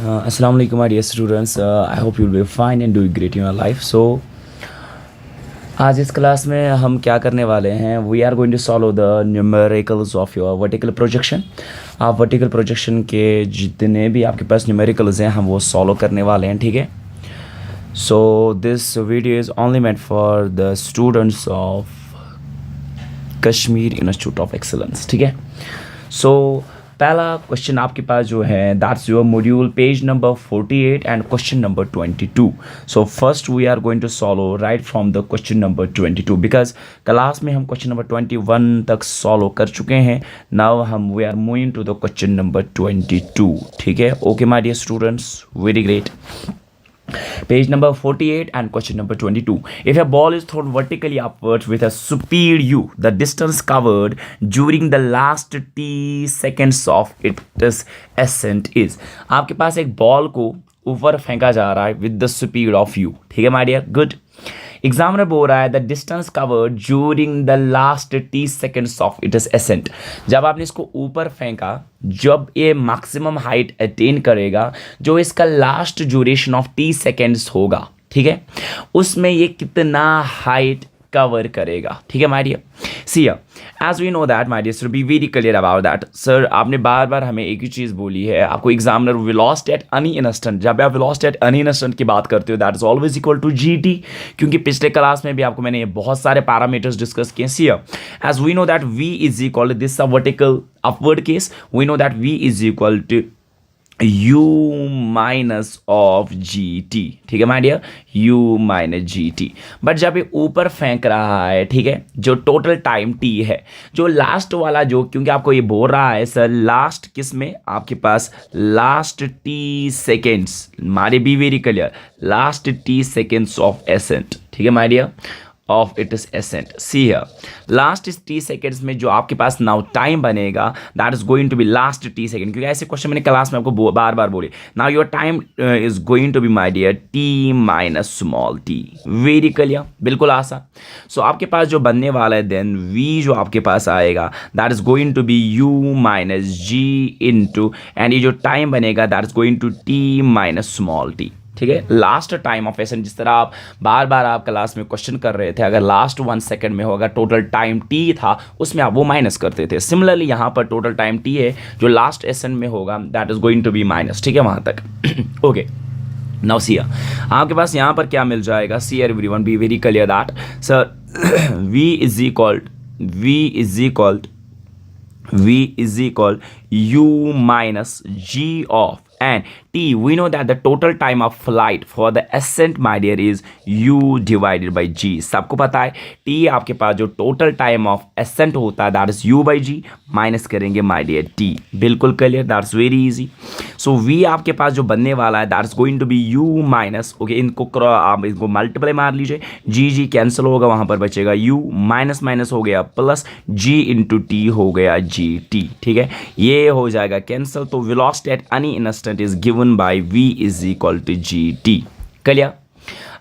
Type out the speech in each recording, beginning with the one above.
Assalamu alaikum my dear students. I hope you'll be fine and doing great in your life. So आज इस class में हम क्या करने वाले हैं, we are going to solve the numericals of your vertical projection. आप vertical projection के जितने भी आपके पास न्यूमेरिकल्स हैं हम वो सॉल्व करने वाले हैं, ठीक है. So this video is only meant for the students of Kashmir institute of excellence, ठीक है. सो पहला क्वेश्चन आपके पास जो है that's your module page number 48 and question number 22. So first we are going to solve right from the question number 22 because class में हम question number 21 तक सॉल्व कर चुके हैं. नाउ हम we are moving to the question number 22, ठीक है. Okay my dear students, very great. Page number 48 and question number 22. If a ball is thrown vertically upwards with a speed u, the distance covered during the last t seconds of its ascent is. आपके पास एक ball को ऊपर फेंका जा रहा है with the speed of u, ठीक है माय डियर, गुड. एग्जामिनर बोल रहा है the distance covered during the last T seconds of its ascent. जब आपने इसको ऊपर फेंका, जब ये मैक्सिमम हाइट अटेन करेगा, जो इसका last duration of T seconds होगा, ठीक है, उसमें ये कितना हाइट कवर करेगा, ठीक है my dear. See as we know that my dear sir, be very clear about that. Sir आपने बार बार हमें एक ही चीज़ बोली है, आपको examiner velocity at any instant, जब आप वेलोसिटी एट एनी इंस्टेंट की बात करते हो that is always equal to GT, क्योंकि पिछले क्लास में भी आपको मैंने ये बहुत सारे पैरामीटर्स डिस्कस किए. See as we know that v is equal to this vertical upward case, we know that v is equal to u minus of ji t, ठीक है my dear, u minus g t. But जब ये ऊपर फेंक रहा है, ठीक है, जो टोटल टाइम t है, जो लास्ट वाला जो, क्योंकि आपको ये बोल रहा है सर लास्ट किस में, आपके पास लास्ट t सेकेंड्स, हमारे be very clear, last t seconds of ascent, ठीक है my dear, of its ascent. See here, last T seconds में जो आपके पास नाउ टाइम बनेगा that is going to be last T second, क्योंकि ऐसे क्वेश्चन मैंने क्लास में आपको बार बार बोले. Now your time is going to be my dear T minus small T. Very clear, बिल्कुल आसान. सो आपके पास जो बनने वाला है देन वी जो आपके पास आएगा that is going to be U minus G into, and ये जो टाइम बनेगा that is going to T minus small T, ठीक है. लास्ट टाइम ऑफ एसेंट, जिस तरह आप बार बार आप क्लास में क्वेश्चन कर रहे थे, अगर लास्ट 1 सेकंड में होगा टोटल टाइम टी था, उसमें आप वो माइनस करते थे. सिमिलरली यहाँ पर टोटल टाइम टी है, जो लास्ट एसेंट में होगा that is going to be minus, ठीक है, वहाँ तक. ओके नाउ सी आपके पास यहाँ पर क्या मिल जाएगा. See everyone, B very clear that sir v is equal u minus g of and t, we know that the total time of flight for the ascent my dear is u divided by g. सबको पता है t आपके पास जो total time of ascent होता है that is u by g, minus करेंगे my dear t. बिल्कुल clear, that's very easy. so v आपके पास जो बनने वाला है that is going to be u minus, okay, इनको आप इसको मल्टीप्लाई मार लीजिए, g g कैंसिल होगा, वहाँ पर बचेगा u, माइनस माइनस हो गया प्लस, g इंटू टी हो गया जी टी, ठीक है, ये हो जाएगा कैंसिल. तो velocity at any instant is given by v is equal to gt. Clear.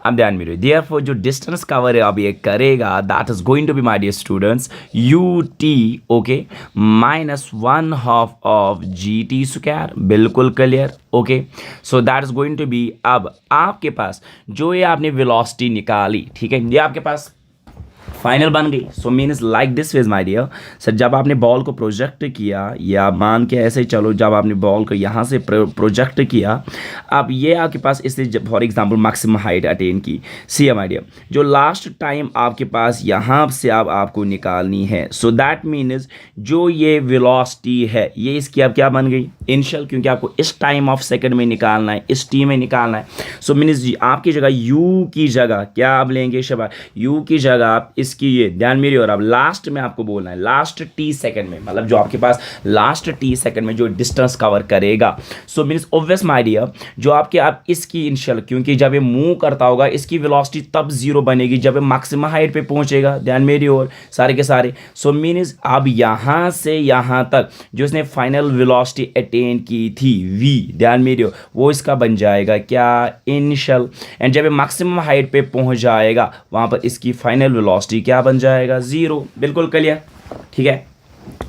अब ध्यान में रहिए, therefore जो डिस्टेंस कवर अब ये करेगा that is going to be my dear students ut, okay, minus 1/2 of G T square. बिल्कुल clear, okay. So that is going to be, अब आपके पास जो ये आपने वेलोसिटी निकाली, ठीक है, ये आपके पास फाइनल बन गई. So means like this way my dear sir, जब आपने बॉल को प्रोजेक्ट किया, या मान के ऐसे ही चलो, जब आपने बॉल को यहाँ से प्रोजेक्ट किया, अब ये आपके पास इससे for example maximum height attain की. सी माय डियर, जो लास्ट टाइम आपके पास यहाँ से अब आपको निकालनी है, सो दैट मीन्स जो ये वेलोसिटी है ये इसकी अब क्या बन गई, इनिशियल, क्योंकि आपको इस टाइम ऑफ सेकंड में निकालना है, इस टी में निकालना है. सो मीन्स आपकी जगह u की जगह क्या आप लेंगे शबा, u की जगह आप इसकी, ये ध्यान मेरी, और अब लास्ट में आपको बोलना है लास्ट टी सेकंड में, मतलब जो आपके पास लास्ट टी सेकंड में जो डिस्टेंस कवर करेगा. So means obvious my dear, जो आपके आप इसकी इनिशियल, क्योंकि जब ये मूव करता होगा इसकी वेलोसिटी तब जीरो बनेगी जब ये मैक्सिमम हाइट पे पहुंचेगा, ध्यान मेरी और सारे के सारे. सो मीन्स अब यहाँ से यहाँ तक जो इसने फाइनल वेलोसिटी अटेन की थी v, ध्यान मेरी और, वो इसका बन जाएगा क्या, इनिशियल, एंड जब ये मैक्सिमम हाइट पे पहुंच जाएगा वहाँ पर इसकी फाइनल वेलोसिटी क्या बन जाएगा, जीरो. बिल्कुल क्लियर, ठीक है.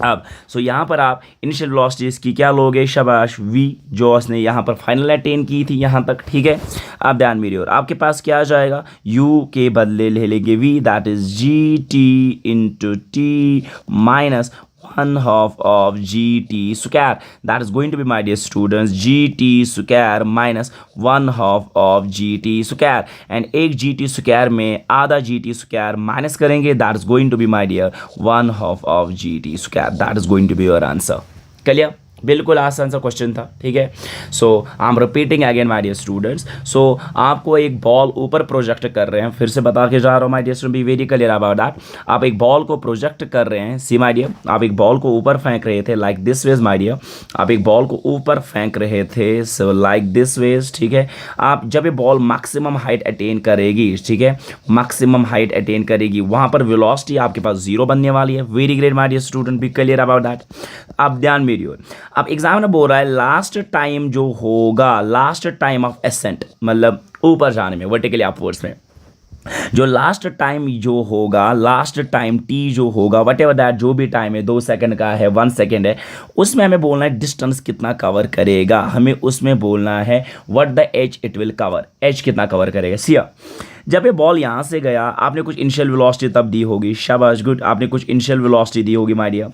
अब सो यहाँ पर आप इनिशियल वेलोसिटी इसकी क्या लोगे, शाबाश v, जो उसने यहाँ पर फाइनल अटेन की थी यहाँ तक, ठीक है। आप ध्यान मेरी और आपके पास क्या आ जाएगा, u के बदले ले लेंगे v, that is G T into T minus 1/2 of gt square, that is going to be, my dear students, gt square minus 1/2 of gt square, and एक gt square में आधा gt square माइनस करेंगे, that is going to be, my dear, 1/2 of gt square, that is going to be your answer। clear? बिल्कुल आसान सा question था, ठीक है। So I am repeating again my dear students. So आपको एक ball ऊपर प्रोजेक्ट कर रहे हैं, फिर से बता के जा रहा हूँ my dear student, be very clear about that. आप एक बॉल को प्रोजेक्ट कर रहे हैं, सी माय डियर, आप एक बॉल को ऊपर फेंक रहे थे like this way my dear, आप एक बॉल को ऊपर फेंक रहे थे सो लाइक दिस वेज, ठीक है। आप जब ये बॉल मैक्सिमम हाइट अटेन करेगी, ठीक है, मैक्सिमम हाइट अटेन करेगी, वहाँ पर वेलोसिटी आपके पास जीरो बनने वाली है। Very great my dear student, be clear about that. अब ध्यान मेरी ओर, अब एग्जामिनर बोल रहा है लास्ट टाइम जो होगा, लास्ट टाइम ऑफ एसेंट, मतलब ऊपर जाने में, वर्टिकली अपवर्ड्स में, जो लास्ट टाइम जो होगा, लास्ट टाइम टी जो होगा, वट एवर दैट, जो भी टाइम है, 2 सेकंड का है, 1 सेकंड है, उसमें हमें बोलना है डिस्टेंस कितना कवर करेगा। हमें उसमें बोलना है what the as it will cover, as कितना कवर करेगा। सिया जब ये बॉल यहाँ से गया, आपने कुछ इनिशियल वेलोसिटी तब दी होगी, शाबाश गुड, आपने कुछ इनिशियल वेलोसिटी दी होगी माय डियर,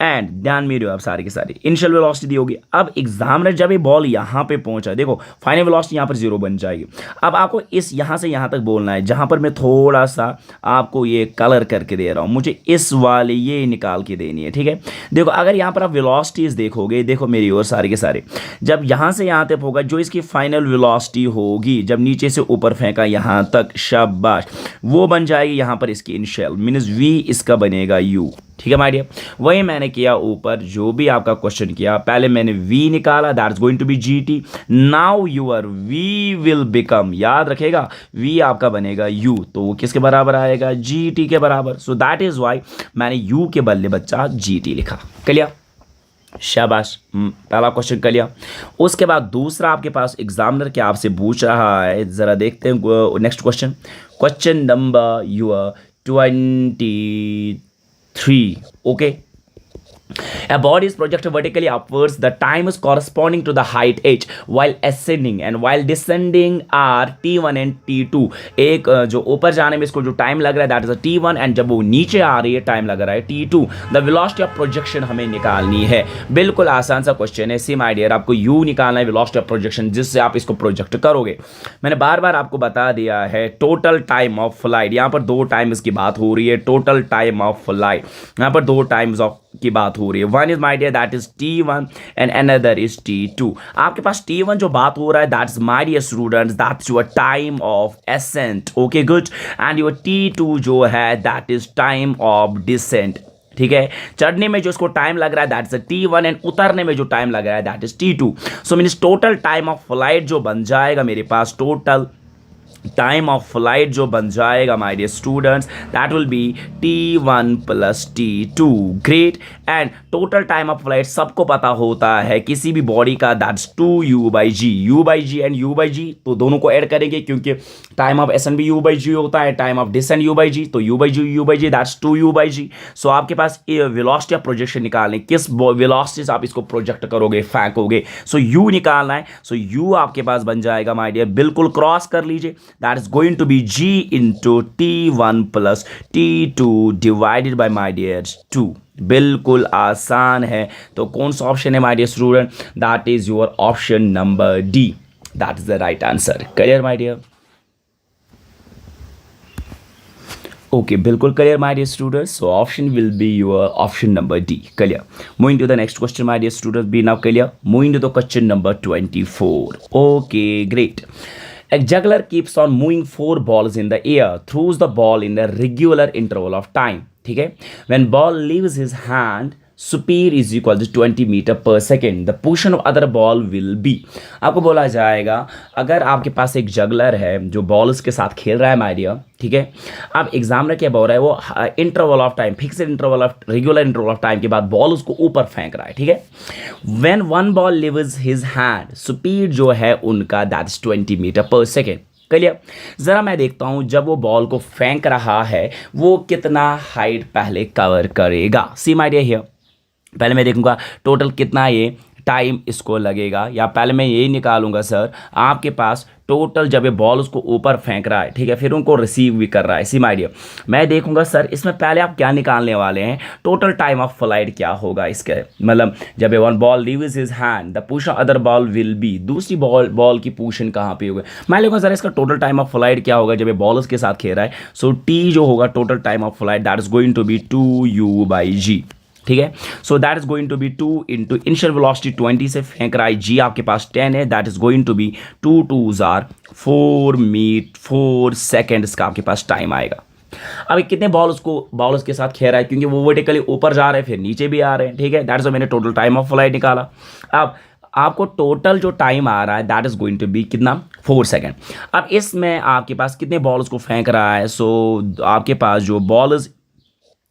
एंड ध्यान में रहो आप सारी की सारी इनिशियल वेलोसिटी दी होगी। अब एग्जामिनर जब ये बॉल यहाँ पे पहुंचा, देखो फाइनल वेलोसिटी यहाँ पर जीरो बन जाएगी। अब आपको इस यहाँ से यहाँ तक बोलना है, जहाँ पर मैं थोड़ा सा आपको ये कलर करके दे रहा हूँ, मुझे इस वाले ये निकाल के देनी है, ठीक है। देखो अगर यहाँ पर आप वेलोसिटीज देखोगे, देखो मेरी ओर सारे के सारे, जब यहाँ से यहाँ तक होगा, जो इसकी फाइनल वेलोसिटी होगी, जब नीचे से ऊपर फेंका यहाँ तक, शाबाश, वो बन जाएगी यहाँ पर इसकी इनिशियल, मीन्स v इसका बनेगा u, ठीक है माय डियर। वही मैंने किया ऊपर, जो भी आपका क्वेश्चन किया, पहले मैंने v निकाला, that's going to be gt, now your v will become, याद रखेगा v आपका बनेगा u, तो वो किसके बराबर आएगा, gt के बराबर। सो दैट इज वाई मैंने u के बदले बच्चा gt लिखा। क्लियर, शाबाश, पहला क्वेश्चन कर लिया। उसके बाद दूसरा आपके पास एग्जामिनर क्या आपसे पूछ रहा है, जरा देखते हैं next question, question number your 23। Okay, a body is projected vertically upwards, the time is corresponding to the height h while ascending and while descending are t1 and t2। एक जो ऊपर जाने में इसको जो टाइम लग रहा है दैट इज t1, एंड जब वो नीचे आ रही है टाइम लग रहा है t2। The velocity of projection हमें निकालनी है। बिल्कुल आसान सा क्वेश्चन है, सी माय डियर, आपको u निकालना है, वेलोसिटी ऑफ प्रोजेक्शन, जिससे आप इसको प्रोजेक्ट करोगे। मैंने बार बार आपको बता दिया है टोटल टाइम ऑफ फ्लाइट, यहाँ पर 2 टाइम्स की बात हो रही है, टोटल टाइम ऑफ फ्लाइट, यहाँ पर 2 टाइम्स ऑफ की बात हो रही है। One is my dear that is t1 and another is t2। आपके पास t1 जो बात हो रहा है that is my dear students, that's your time of ascent, okay good, and your t2 जो है that is time of descent, ठीक है। चढ़ने में जो इसको टाइम लग रहा है दैट इज t1, एंड उतरने में जो टाइम लग रहा है that is t2। So means total time of flight जो बन जाएगा मेरे पास, टोटल टाइम ऑफ फ्लाइट जो बन जाएगा my dear students, that will be t1 plus t2। Great, and total time of flight सबको पता होता है किसी भी बॉडी का, that's 2u/g, u/g and u/g, तो दोनों को ऐड करेंगे क्योंकि टाइम ऑफ एसेंट भी u/g होता है, टाइम ऑफ डिसेंट u/g, तो u/g दैट्स 2u/g। सो आपके पास वेलोसिटी ऑफ प्रोजेक्शन निकालने, किस वेलोसिटी से आप इसको प्रोजेक्ट करोगे, फेंकोगे, सो u निकालना है। सो u आपके पास बन जाएगा माय डियर, बिल्कुल क्रॉस कर लीजिए, that is going to be g into t1 plus t2 divided by my dear 2। बिल्कुल आसान है, तो कौन सा ऑप्शन है my dear student, that is your option number D, that is the right answer. Clear my dear, okay, बिल्कुल clear my dear students. So option will be your option number D. Clear, moving to the next question my dear students, be now clear, moving to the question number 24। Okay great, a juggler keeps on moving 4 balls in the air, throws the ball in a regular interval of time, ठीक है। when ball leaves his hand, speed is equal to 20 metre पर second, the position of other ball will be. आपको बोला जाएगा अगर आपके पास एक juggler है जो बॉल्स के साथ खेल रहा है माय डियर, ठीक है। अब एग्जामिनर क्या बोल रहा है, वो interval of time, fixed interval of, regular interval of time के बाद बॉल उसको ऊपर फेंक रहा है, ठीक है। When one ball leaves his hand, speed जो है उनका दैट्स 20 मीटर पर सेकेंड। क्लियर, जरा मैं देखता हूं जब वो बॉल को फेंक रहा है वो कितना हाइट पहले कवर करेगा। सी माय डियर हियर, पहले मैं देखूंगा टोटल कितना ये टाइम इसको लगेगा, या पहले मैं यही निकालूंगा सर आपके पास टोटल जब ये बॉल उसको ऊपर फेंक रहा है, ठीक है, फिर उनको रिसीव भी कर रहा है, सी माय डियर। मैं देखूंगा सर इसमें पहले आप क्या निकालने वाले हैं, टोटल टाइम ऑफ फ्लाइट क्या होगा इसके, मतलब जब ये one ball leaves his hand the push other ball will be, दूसरी बॉल की पोजीशन कहाँ पे होगी। मैं लिखूंगा सर इसका टोटल टाइम ऑफ फ्लाइट क्या होगा जब ये बॉलर्स के साथ खेल रहा है। सो टी जो होगा total time of flight that is going to be 2u/g, ठीक है। So that is going to be 2 into initial velocity 20 से फेंक रहा है, जी आपके पास 10 है, that is going to be 2 2s are 4 seconds का आपके पास टाइम आएगा। अब कितने बॉल्स के साथ खेल रहा है, क्योंकि वो वर्टिकली ऊपर जा रहे हैं फिर नीचे भी आ रहे हैं, ठीक है, दैट इज मैंने टोटल टाइम ऑफ फ्लाइट निकाला। अब आपको टोटल जो टाइम आ रहा है that is going to be कितना, 4 सेकेंड। अब इसमें आपके पास कितने बॉल्स को फेंक रहा है, सो आपके पास जो बॉल्स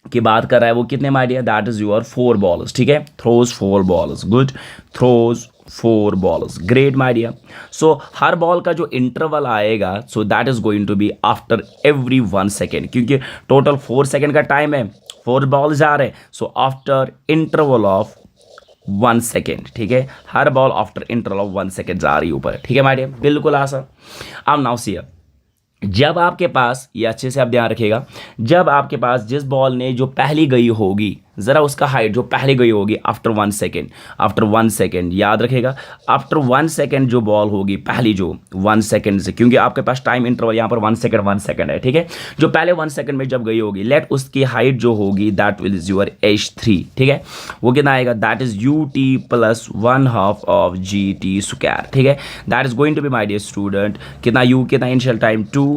की बात कर रहा है वो कितने my dear, that is your 4 balls, ठीक है, throws 4 balls, good, throws 4 balls, great my dear. So हर बॉल का जो इंटरवल आएगा so that is going to be after every 1 second, क्योंकि टोटल 4 सेकेंड का टाइम है, 4 बॉल जा रहे हैं, so after interval of 1 second, ठीक है, हर ball after interval of 1 second जा रही है ऊपर, ठीक है माय डियर, बिल्कुल आसान। अब नाउ सी जब आपके पास, ये अच्छे से आप ध्यान रखिएगा, जब आपके पास जिस बॉल ने जो पहली गई होगी ज़रा उसका हाइट जो पहले गई होगी आफ्टर 1 सेकेंड, आफ्टर 1 सेकेंड याद रखेगा, आफ्टर 1 सेकेंड जो बॉल होगी पहली जो 1 सेकेंड से, क्योंकि आपके पास टाइम इंटरवल यहाँ पर 1 सेकेंड है, ठीक है, जो पहले 1 सेकेंड में जब गई होगी लेट उसकी हाइट जो होगी that will is your h3, ठीक है, वो कितना आएगा, that is ut plus 1/2 of gt square, ठीक है, that is going to be my dear student कितना u, कितना इनिशियल टाइम 2,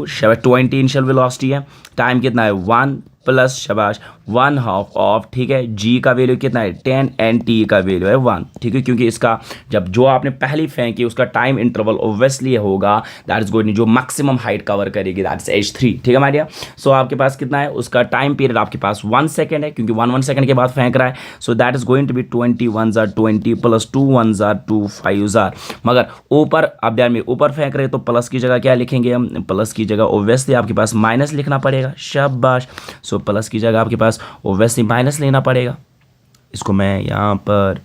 20 इनिशियल वेलोसिटी है, टाइम कितना है 1 प्लस शाबाश 1/2 ऑफ, ठीक है, g का वैल्यू कितना है 10 एंड t का वैल्यू है 1, ठीक है, क्योंकि इसका जब जो आपने पहली फेंकी उसका टाइम इंटरवल ऑब्वियसली होगा दैट इज गोइंग जो मैक्सिमम हाइट कवर करेगी दैट इज h3, ठीक है माय डियर। सो आपके पास कितना है, उसका टाइम पीरियड आपके पास 1 सेकेंड है, क्योंकि 1 सेकेंड के बाद फेंक रहा है, so that is going to be 20 1s are 20 plus 2 1s are 2 5s are, मगर ऊपर आप ध्यान में ऊपर फेंक रहे तो प्लस की जगह क्या लिखेंगे हम, प्लस की जगह ऑब्वियसली आपके पास माइनस लिखना पड़ेगा, शाबाश। सो प्लस की जगह आपके पास ओब्वियसली माइनस लेना पड़ेगा, इसको मैं यहाँ पर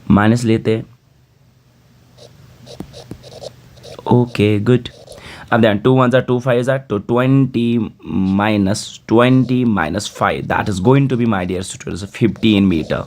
माइनस लेते, ओके गुड। अब ध्यान 2 1s are 2 5s are, तो 20 minus 5 that is going to be my dear students 15 metre.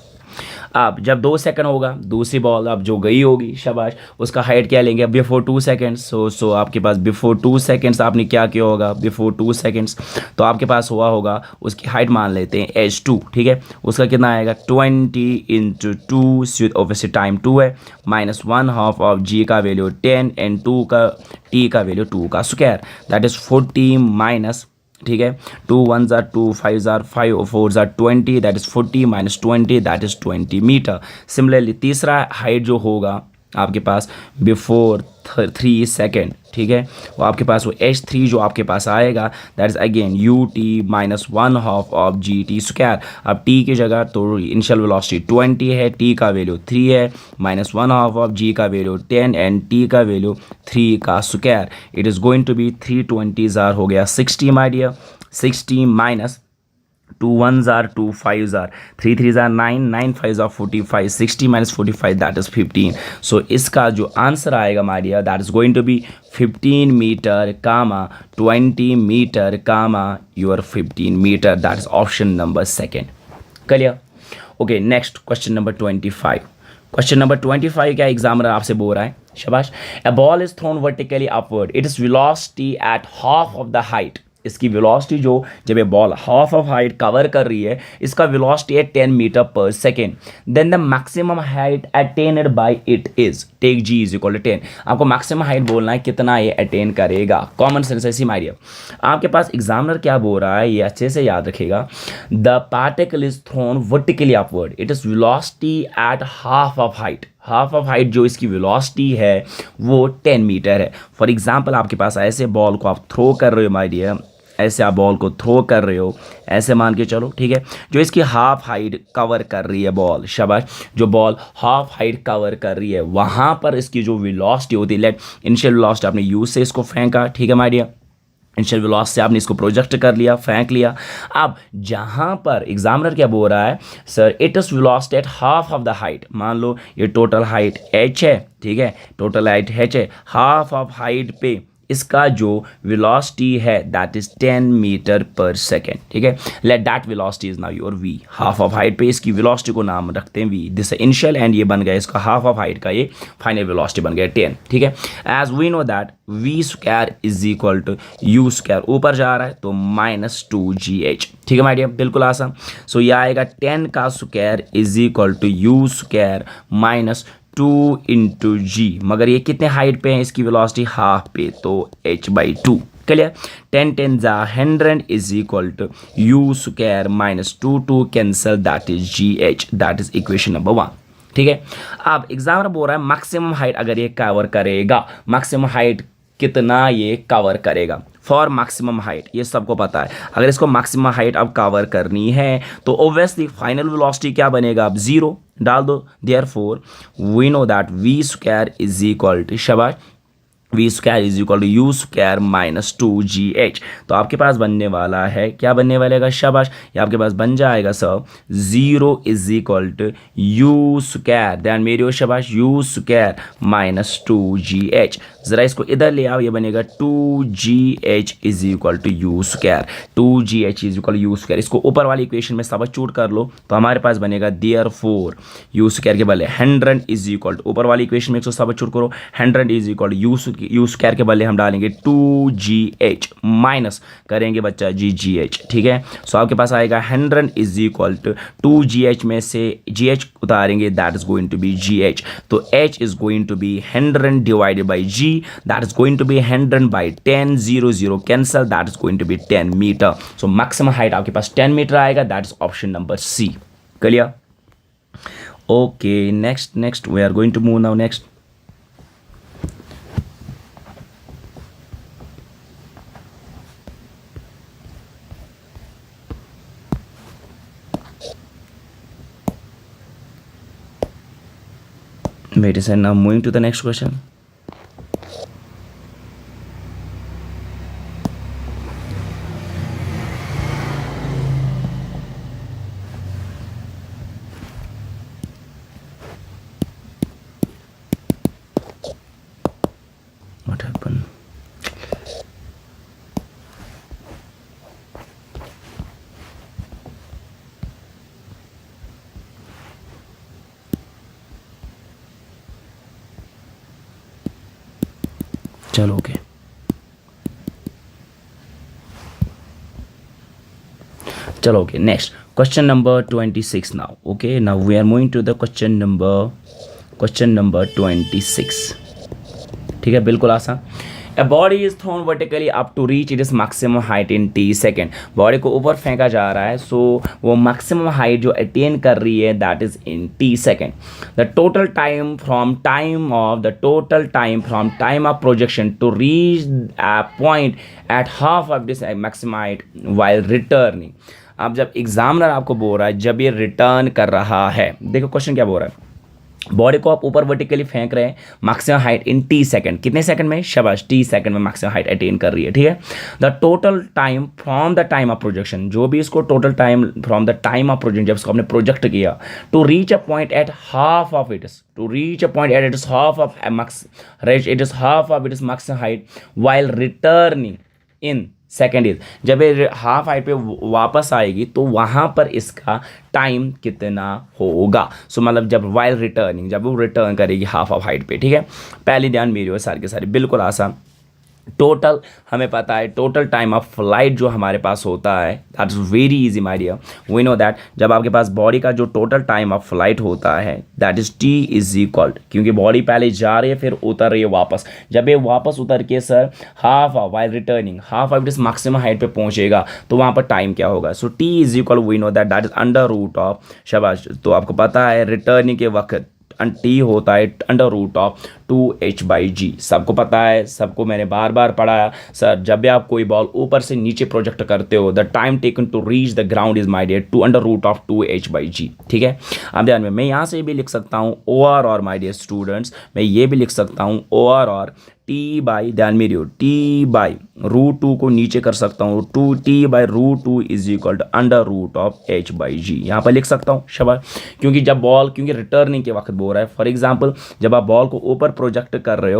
अब जब 2 सेकंड होगा दूसरी बॉल अब जो गई होगी शाबाश, उसका हाइट क्या लेंगे बिफोर 2 सेकेंड्स, सो आपके पास बिफोर 2 सेकेंड्स आपने क्या किया होगा, बिफोर 2 सेकेंड्स तो आपके पास हुआ होगा उसकी हाइट मान लेते हैं h2, ठीक है, उसका कितना आएगा 20 इंटू 2 ऑब्वियसली टाइम 2 है, माइनस 1/2 ऑफ g का वैल्यू 10 एंड 2 का t का वैल्यू 2 का स्क्वायर दैट इज 40 माइनस, ठीक है, 2 1s are 2 5s are 5 4s are 20 that is 40 minus 20 that is 20 metre. Similarly तीसरा हाइट जो होगा आपके पास बिफोर 3 सेकेंड, ठीक है, वो आपके पास वो h3 जो आपके पास आएगा that is again ut minus 1/2 of gt square. अब t की जगह तो इनिशियल वेलोसिटी 20 है, t का वैल्यू 3 है, माइनस 1/2 ऑफ g का वैल्यू 10 एंड t का वैल्यू 3 का square, it is going to be 320s are हो गया 60 my dear, 60 minus 2 1s are 2 5s are 3 3s are 9 9 5s are 45 60 minus 45 that is 15। So इसका जो answer आएगा my dear that is going to be 15 metre comma 20 metre comma your 15 metre that is option number second, clear. Okay next question number 25। Question number 25 क्या examiner आपसे बोल रहा है, शाबाश, a ball is thrown vertically upward, it is velocity at half of the height, इसकी velocity जो जब ये ball half of height cover कर रही है इसका वेलोसिटी है 10 मीटर पर second, then the maximum height attained by it is take G is equal to 10। आपको मैक्सिमम हाइट बोलना है कितना ये अटेन करेगा, कॉमन सेंस ऐसी मारिए। आपके पास एग्जामिनर क्या बोल रहा है ये अच्छे से याद रखेगा, the particle is thrown vertically upward, it is velocity at half of height, half of height जो इसकी वेलोसिटी है वो 10 मीटर है। फॉर एग्जांपल आपके पास ऐसे बॉल को आप थ्रो कर रहे हो माय डियर, ऐसे आप बॉल को थ्रो कर रहे हो, ऐसे मान के चलो, ठीक है, जो इसकी हाफ हाइट कवर कर रही है बॉल, शाबाश, जो बॉल हाफ हाइट कवर कर रही है वहाँ पर इसकी जो वेलोसिटी होती है, लेट इनिशियल वेलोसिटी आपने यू से इसको फेंका, ठीक है माय डियर, इनिशियल वेलोसिटी से आपने इसको प्रोजेक्ट कर लिया, फेंक लिया। अब जहाँ पर एग्जामिनर क्या बोल रहा है, sir it is velocity at half of the height. मान लो ये टोटल हाइट h है, ठीक है, टोटल हाइट h है, हाफ ऑफ हाइट पे इसका जो वेलोसिटी है दैट इज 10 मीटर पर सेकेंड, ठीक है। Let that velocity is now your v। Half of height पे इसकी वेलोसिटी को नाम रखते हैं v, दिस इनिशियल एंड ये बन गया इसका हाफ ऑफ हाइट का ये फाइनल वेलोसिटी बन गया 10, ठीक है। As we know that v square is equal to u square, ऊपर जा रहा है तो -2gh, ठीक है माय डियर, बिल्कुल आसान। सो ये आएगा 10 का square is equal to u square -2 into g, मगर ये कितने हाइट पे है, इसकी वेलोसिटी हाफ पे, तो h/2, क्लियर। 10 10 जा 100 is equal to u square -2 cancel, that is gh, that is equation number 1, ठीक है। अब एग्जामिनर बोल रहा है मैक्सिमम हाइट अगर ये कवर करेगा, मैक्सिमम हाइट कितना ये कवर करेगा। फॉर मैक्सिमम हाइट ये सबको पता है, अगर इसको मैक्सिमम हाइट अब कवर करनी है तो ऑब्वियसली फाइनल वेलोसिटी क्या बनेगा, अब 0 डाल दो। Therefore we know that v square is equal to, शाबाश, v square is equal to u square -2gh। तो आपके पास बनने वाला है, क्या बनने वालेगा, शाबाश, ये आपके पास बन जाएगा sir 0 is equal to u square, ध्यान मेरी हो शाबाश, u स्क्वायर -2gh। ज़रा इसको इधर ले आओ, ये बनेगा 2gh is equal to u square, 2gh is equal u square. इसको ऊपर वाली इक्वेशन में सब्स्टिट्यूट कर लो तो हमारे पास बनेगा देयरफॉर u स्क्वायर के बदले 100 इज इक्वल टू, ऊपर वाली इक्वेशन में इसको सब्स्टिट्यूट करो, 100 is equal to u square के बदले हम डालेंगे 2gh, माइनस करेंगे बच्चा gh, ठीक है। सो आपके पास आएगा 100 इज इक्वल टू 2gh में से gh उतारेंगे, that is going to be gh, तो h is going to be 100 divided by g, that is going to be 100 by 10, 0 0 cancel, that is going to be 10 meter. So maximum height आपके पास 10 metre आएगा, that is option number C, clear? Okay, next we are going to move now next. Wait a second, now moving to the next question. What happened? चलो okay, चलो okay, next question number 26 now. Okay, now we are moving to the question number 26, ठीक है, बिल्कुल आसान। A body is thrown vertically up to reach its maximum height in t second, body को ऊपर फेंका जा रहा है, सो वो मैक्सिमम हाइट जो अटेन कर रही है that is in t second. The total time from time of projection to reach a point at half of this maximum height while returning. अब जब एग्जामिनर आपको बोल रहा है, जब ये रिटर्न कर रहा है, देखो क्वेश्चन क्या बोल रहा है, बॉडी को आप ऊपर वर्टिकली फेंक रहे हैं, maximum height in T second, कितने सेकंड में, शाबाश, टी सेकंड में मैक्सिमम हाइट अटेन कर रही है, ठीक है। The total time from the time of projection, जो भी इसको total time from the time of projection, जब इसको आपने प्रोजेक्ट किया, to reach a point at half of it is half of it maximum height while returning in second is, जब ये half height पे वापस आएगी तो वहाँ पर इसका टाइम कितना होगा। सो मतलब जब वाइल रिटर्निंग, जब वो रिटर्न करेगी हाफ ऑफ हाइट पे, ठीक है। पहले ध्यान मेरी हो, सारे के सारे बिल्कुल आसान। टोटल हमें पता है, टोटल टाइम ऑफ फ्लाइट जो हमारे पास होता है that is very easy my dear, we know that जब आपके पास बॉडी का जो टोटल टाइम ऑफ फ्लाइट होता है that is T is equal, क्योंकि बॉडी पहले जा रही है फिर उतर रही है वापस, जब ये वापस उतर के sir half of while returning half of इस मैक्सिमम हाइट पे पहुंचेगा तो वहाँ पर टाइम क्या होगा। So t is equal we know that is under root of, शाबाश, तो आपको पता है रिटर्निंग के वक्त टी होता है अंडर रूट ऑफ 2h/g। सबको पता है, सबको मैंने बार बार पढ़ाया सर, जब भी आप कोई बॉल ऊपर से नीचे प्रोजेक्ट करते हो, the time taken to reach the ground is my dear 2√2h/g। ठीक है, अब ध्यान में मैं यहाँ से भी लिख सकता हूँ OR माय डियर स्टूडेंट्स, मैं ये भी लिख सकता हूँ OR टी बाई, ध्यान मेरी हो, टी बाई √2 को नीचे कर सकता हूँ, T/√2 is equal to √h/g। यहाँ पर लिख सकता हूँ शबाश, क्योंकि रिटर्निंग के वक्त बोल रहा है। फॉर एग्जाम्पल जब आप बॉल को ऊपर प्रोजेक्ट कर रहे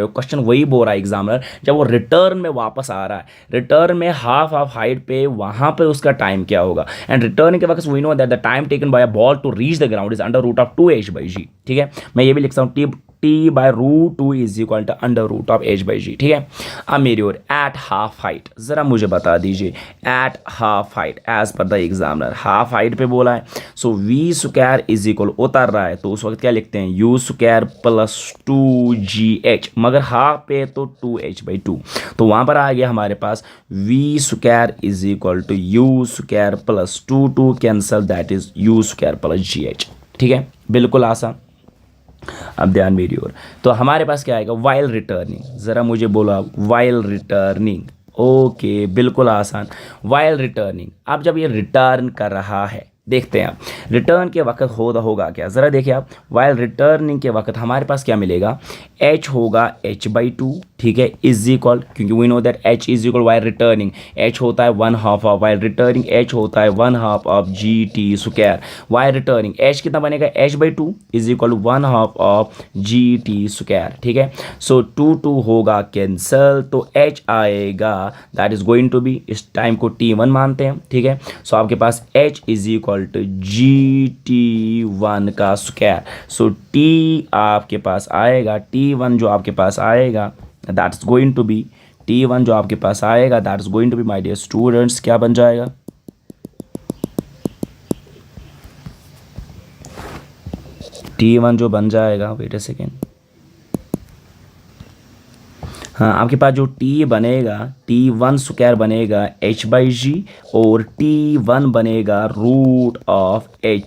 हो, क्वेश्चन वही बोल रहा है एग्जामिनर, जब वो रिटर्न में वापस आ रहा है, रिटर्न में हाफ हाइट पे, वहाँ पे उसका टाइम क्या होगा। एंड रिटर्न के वक्त we know that the time taken by a ball to reach the ground is √2h/g। ठीक है, मैं ये भी लिख सकता हूँ T/√2 is equal to √h/g। ठीक है, अब मेरी ओर एट हाफ हाइट, ज़रा मुझे बता दीजिए एट हाफ हाइट एज पर द एग्जामिनर हाफ हाइट पे बोला है, सो v² इज इक्वल, उतर रहा है तो उस वक्त क्या लिखते हैं u² + 2gh, मगर हाफ पे तो 2h/2, तो वहाँ पर आ गया हमारे पास v² is equal to u² + 2 cancel, that is u² + gh। ठीक है, बिल्कुल आसान। अब ध्यान मेरी ओर, तो हमारे पास क्या आएगा, वाइल रिटर्निंग, ज़रा मुझे बोला वाइल रिटर्निंग। ओके, बिल्कुल आसान, वाइल रिटर्निंग। अब जब ये रिटर्न कर रहा है, देखते हैं आप रिटर्न के वक्त होगा क्या, ज़रा देखिए आप, वाइल रिटर्निंग के वक्त हमारे पास क्या मिलेगा, h होगा h/2। ठीक है, इज इक्वल, क्योंकि we know that h is equal while returning, h होता है 1/2 ऑफ वाइल रिटर्निंग, h होता है 1/2 of GT²। While returning h कितना बनेगा, h/2 is equal 1/2 of GT²। ठीक है, सो 2 होगा कैंसल, तो h आएगा, that is going to be, इस टाइम को T1 मानते हैं। ठीक है, सो आपके पास h is equal to GT1 का स्क्वायर, सो T आपके पास आएगा, T1 जो आपके पास आएगा that's going to B, T1 जो आपके पास आएगा that's going to be my dear students, क्या बन जाएगा, T1 जो बन जाएगा, वेट अ सेकेंड, हाँ आपके पास जो T बनेगा, T1² बनेगा h/g, और T1 बनेगा √h/g,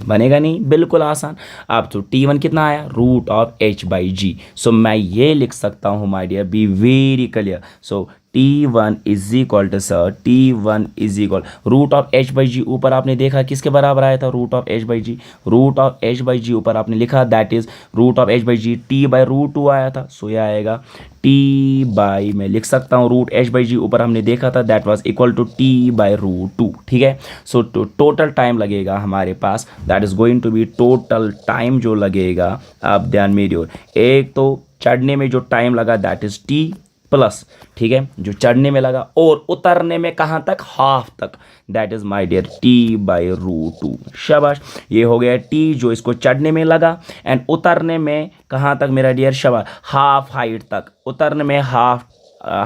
बनेगा नहीं, बिल्कुल आसान। अब तो T1 कितना आया, √h/g, सो मैं ये लिख सकता हूँ my dear, be very clear, so T1 is equal to sir, T1 is equal √h/g, ऊपर आपने देखा किसके बराबर आया था, √h/g, √h/g ऊपर आपने लिखा दैट इज √h/g, T/√2 आया था, सो यह आएगा T/ मैं लिख सकता हूँ √h/g, ऊपर हमने देखा था that was equal to T/√2। ठीक है, सो टोटल टाइम लगेगा हमारे पास, that is going to be total time जो लगेगा, अब ध्यान मेरी ओर, एक तो चढ़ने में जो टाइम लगा दैट इज T प्लस, ठीक है, जो चढ़ने में लगा, और उतरने में कहाँ तक, हाफ तक, that is my dear T/√2। शाबाश, ये हो गया T जो इसको चढ़ने में लगा, एंड उतरने में कहाँ तक मेरा डियर, शाबाश, हाफ हाइट तक, उतरने में हाफ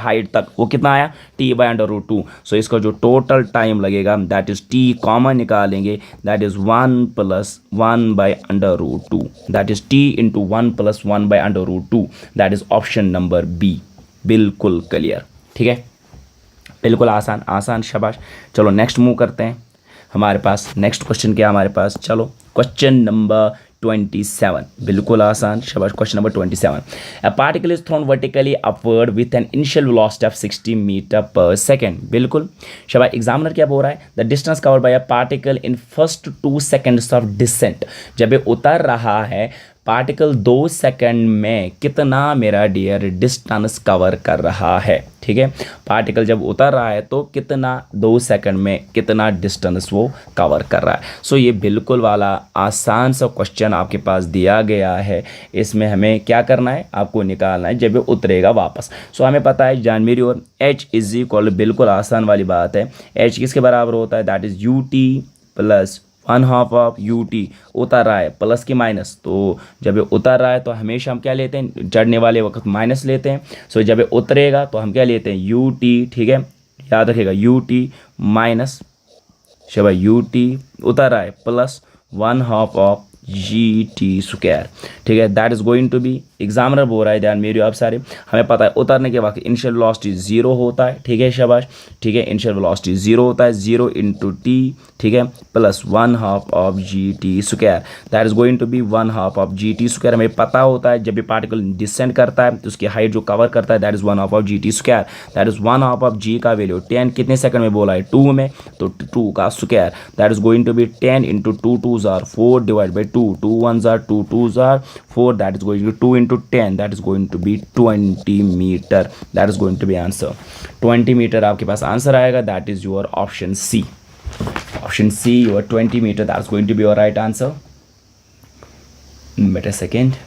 हाइट तक, वो कितना आया, T/√2। सो इसका जो टोटल टाइम लगेगा दैट इज T कॉमन निकालेंगे, that is 1 + 1/√2, that is T into 1 + 1/√2, that is option number B, बिल्कुल क्लियर। ठीक है, बिल्कुल आसान आसान, शाबाश। चलो नेक्स्ट मूव करते हैं, हमारे पास नेक्स्ट क्वेश्चन क्या हमारे पास, चलो क्वेश्चन नंबर 27, बिल्कुल आसान, शाबाश। Question number 27, a particle is thrown vertically upward with an initial velocity of 60 metre पर सेकेंड, बिल्कुल शाबाश। एग्जामिनर क्या बोल रहा है, the distance covered by a particle in first 2 seconds of descent, जब ये उतर रहा है पार्टिकल 2 सेकंड में कितना मेरा डियर डिस्टेंस कवर कर रहा है। ठीक है, पार्टिकल जब उतर रहा है तो कितना 2 सेकंड में कितना डिस्टेंस वो कवर कर रहा है। सो ये बिल्कुल वाला आसान सा क्वेश्चन आपके पास दिया गया है, इसमें हमें क्या करना है, आपको निकालना है जब ये उतरेगा वापस। सो हमें पता है जान मेरी और h इज इक्वल, बिल्कुल आसान वाली बात है, h किसके बराबर होता है, that is ut plus 1/2 of ut, उतर रहा है प्लस की माइनस, तो जब ये उतर रहा है तो हमेशा हम क्या लेते हैं, चढ़ने वाले वक्त माइनस लेते हैं। सो जब ये उतरेगा तो हम क्या लेते हैं, ut, ठीक है, याद रखिएगा ut माइनस, शाबाश, ut उतर रहा है plus 1/2 of G T square, ठीक है। That is going to be, examiner बोल रहा है, ध्यान मेरे आप सारे, हमें पता है उतरने के वक्त इनिशियल वेलोसिटी 0 होता है, ठीक है शाबाश, ठीक है। इनिशियल वेलोसिटी 0 होता है, 0 इंटू टी, ठीक है, plus 1/2 of G T square, that is going to be 1/2 of G T square. हमें पता होता है जब भी पार्टिकल डिसेंड करता है तो उसकी हाइट जो कवर करता है that is 1/2 of G T square, that is 1/2 of g का वैल्यू 10 कितने सेकंड में बोला है 2 में, तो 2 का square that is going to be 10 into 2 2s are 4 divide by 2, 2 1s are 2 2s are 4, that is going to be 2 into 10, that is going to be 20 meter, that is going to be answer 20 meter आपके पास answer आएगा, that is your option C, option C your 20 meter, that is going to be your right answer. Wait a second.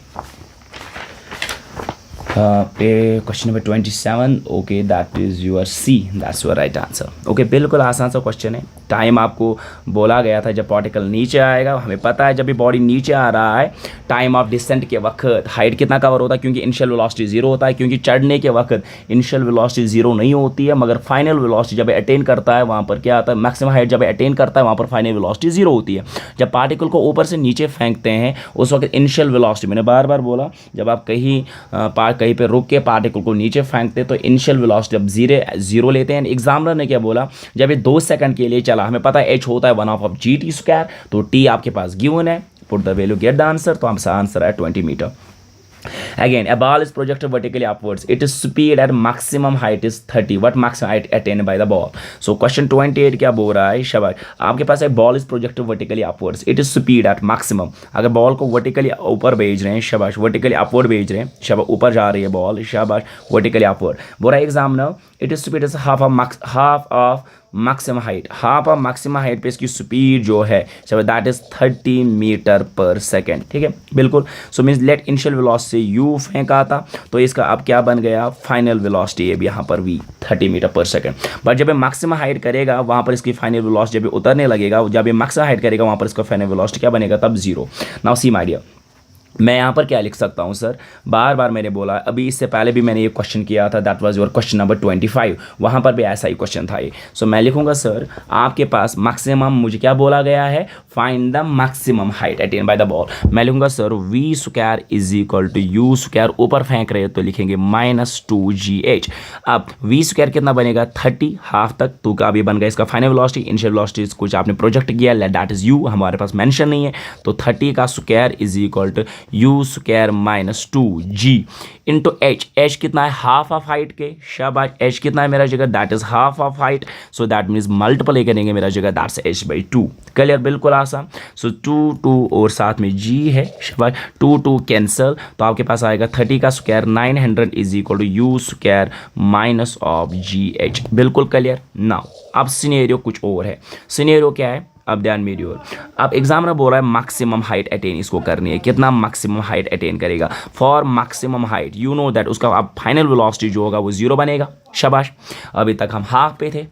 Question number 27, okay, that is your C, that's your right answer. Okay, बिल्कुल आसान सा question है। Time आपको बोला गया था जब particle नीचे आएगा, हमें पता है जब भी बॉडी नीचे आ रहा है टाइम ऑफ डिसेंट के वक्त हाइट कितना कवर होता है, क्योंकि इनिशियल वेलोसिटी 0 होता है, क्योंकि चढ़ने के वक्त इनिशियल वेलोसिटी 0 नहीं होती है, मगर फाइनल वेलोसिटी जब अटेन करता है वहाँ पर क्या आता है, मैक्सिमम हाइट जब अटेन करता है वहाँ पर फाइनल वेलोसिटी 0 होती है। जब पार्टिकल को ऊपर से नीचे फेंकते हैं उस वक्त इनिशियल वेलोसिटी, मैंने बार बार बोला, जब आप कहीं पे रुक के पार्टिकल को नीचे फेंकते तो इनिशियल वेलोसिटी जब 0 लेते हैं। एग्जामिनर ने क्या बोला, जब ये 2 सेकंड के लिए चला, हमें पता है h होता है 1/2 ऑफ जी टी स्क्वायर, तो t आपके पास गिवन है, put the value get the answer, तो हमसे आंसर है 20 metre. Again, a ball is projected vertically upwards. Its speed at maximum height is 30. What maximum height attained by the ball? So question 28 क्या बोल रहा है, शाबाश, आपके पास एक ball is projected vertically upwards, it is speed at maximum. अगर ball को vertically ऊपर भेज रहे हैं, शाबाश, वर्टिकली अपवर्ड भेज रहे हैं, शाबाश, ऊपर जा रही है बॉल, शाबाश, वर्टिकली अपवर्ड, बोल रहा है examiner, it is speed is half of maximum height, half of maximum height पे इसकी स्पीड जो है दैट इज 30 मीटर पर सेकेंड, ठीक है, बिल्कुल। So means let initial velocity u फेंका था, तो इसका अब क्या बन गया, फाइनल वेलोसिटी है यहाँ पर v 30 मीटर पर सेकेंड। बट जब ये मैक्सिमम हाइट करेगा वहाँ पर इसकी फाइनल वेलोसिटी जब उतरने लगेगा, जब ये मैक्सिमम हाइट करेगा वहाँ पर इसका फाइनल वेलोसिटी क्या बनेगा, तब 0। नाउ सी माय डियर, मैं यहाँ पर क्या लिख सकता हूँ सर, बार बार मैंने बोला, अभी इससे पहले भी मैंने ये क्वेश्चन किया था, that was your question number 25, वहाँ पर भी ऐसा ही क्वेश्चन था ये। सो मैं लिखूँगा सर, आपके पास मैक्सिमम मुझे क्या बोला गया है, find the maximum height attain by the ball. मैं लिखूँगा sir v square is equal to u square, ऊपर फेंक रहे हो तो लिखेंगे -2gh। अब वी स्क्वायर कितना बनेगा 30, हाफ तक तो का भी बन गया इसका फाइनल वेलोसिटी, इनिशियल वेलोसिटी कुछ आपने प्रोजेक्ट किया, दैट इज यू, हमारे पास मेंशन नहीं है, तो 30 का square is equal to u square -2g into h कितना है, हाफ ऑफ हाइट के, शाबाश, h कितना है मेरा जगह, that is half of height, so that means multiply करेंगे मेरा जगह, दैट्स h/2, क्लियर, बिल्कुल आसान। सो 2 और साथ में g है, शाबाश, 2 कैंसल, तो आपके पास आएगा 30 का square 900 is equal to u square minus of gh, बिल्कुल क्लियर। नाउ अब सिनेरियो कुछ और है, सिनेरियो क्या है, अब ध्यान मेरी ओर, अब एग्जामिनर बोल रहा है मैक्सिमम हाइट अटेन इसको करनी है, कितना मैक्सिमम हाइट अटेन करेगा, for maximum height you know that उसका अब फाइनल वेलोसिटी जो होगा वो 0 बनेगा, शाबाश। अभी तक हम हाफ पे थे,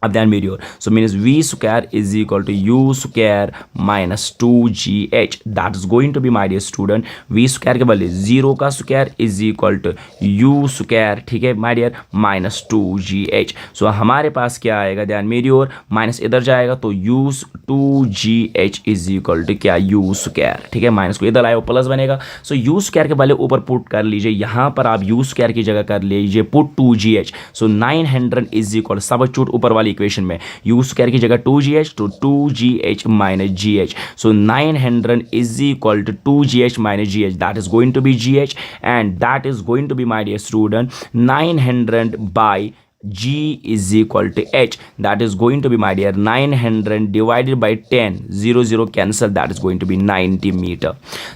अब ध्यान मेरी ओर, so means v square is equal to u square -2gh, that is going to be my dear student, v square के बदले 0 का square is equal to u square, ठीक है माय डियर, -2gh। सो हमारे पास क्या आएगा, ध्यान मेरी ओर, माइनस इधर जाएगा तो u 2gh is equal to क्या, यू स्क्वायर, ठीक है, माइनस को इधर आए वो प्लस बनेगा, सो यू स्क्वायर के बदले ऊपर पुट कर लीजिए, यहाँ पर आप यू स्क्वायर की जगह कर लीजिए put 2gh, so 900 is equal, सब छूट ऊपर वाली इक्वेशन में, यू स्क्वायर की जगह 2gh तो 2gh minus gh, so 900 is equal to 2gh minus gh, that is going to be gh and that is going to be my dear student 900 by g is equal to h, that is going to be my dear 900 divided by 10, 0 cancel, that is going to be 90 meter.